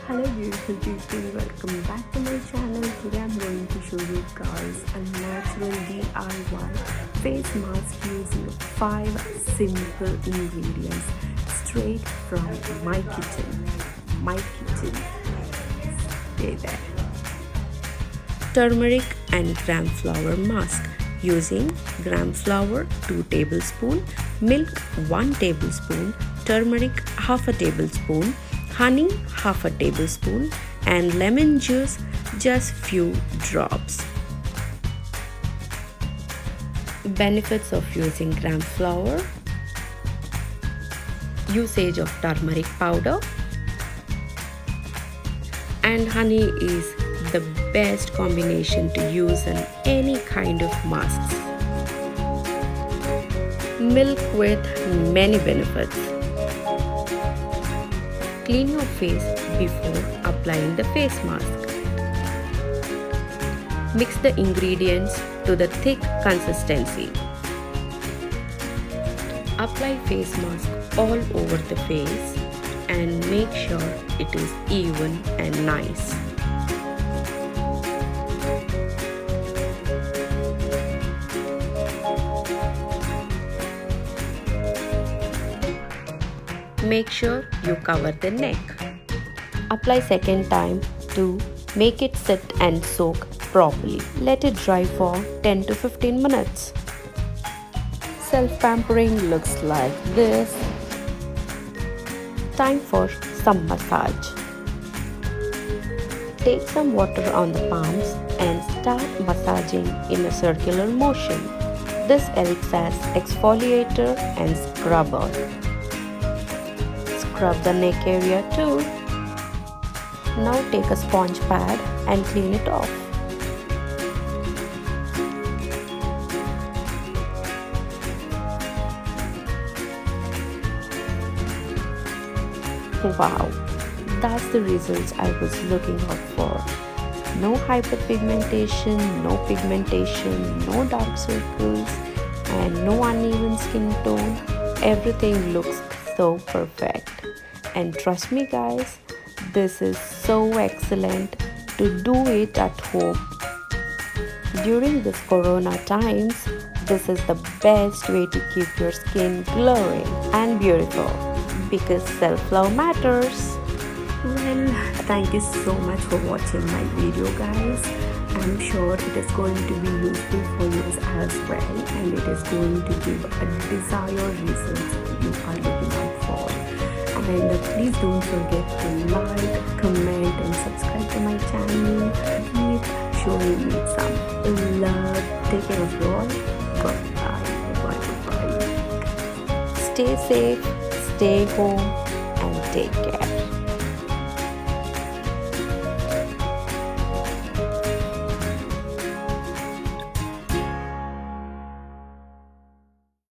Hello beautiful people, welcome back to my channel. Today I'm going to show you guys a natural DIY face mask using 5 simple ingredients straight from my kitchen. Stay there. Turmeric and gram flour mask using gram flour 2 tablespoons, milk 1 tablespoon, turmeric half a tablespoon, honey half a tablespoon, and lemon juice just few drops. Benefits of using gram flour: usage of turmeric powder, and honey is the best combination to use in any kind of masks. Milk with many benefits. Clean your face before applying the face mask. Mix the ingredients to the thick consistency. Apply face mask all over the face and make sure it is even and nice. Make sure you cover the neck. Apply second time to make it sit and soak properly. Let it dry for 10 to 15 minutes. Self-pampering looks like this. Time for some massage. Take some water on the palms and start massaging in a circular motion. This acts as exfoliator and scrubber. Scrub the neck area too. Now take a sponge pad and clean it off. Wow, that's the results I was looking out for. No hyperpigmentation, no pigmentation, no dark circles, and no uneven skin tone. Everything looks so perfect. And trust me guys, this is so excellent to do it at home. During this corona times, this is the best way to keep your skin glowing and beautiful, because self-love matters. Well, thank you so much for watching my video guys. I'm sure it is going to be useful for you as well, and it is going to give a desired results you are looking out for. And please don't forget to like, comment and subscribe to my channel. Keep showing me some love. Take care of you all. Bye. Stay safe, stay home and take care.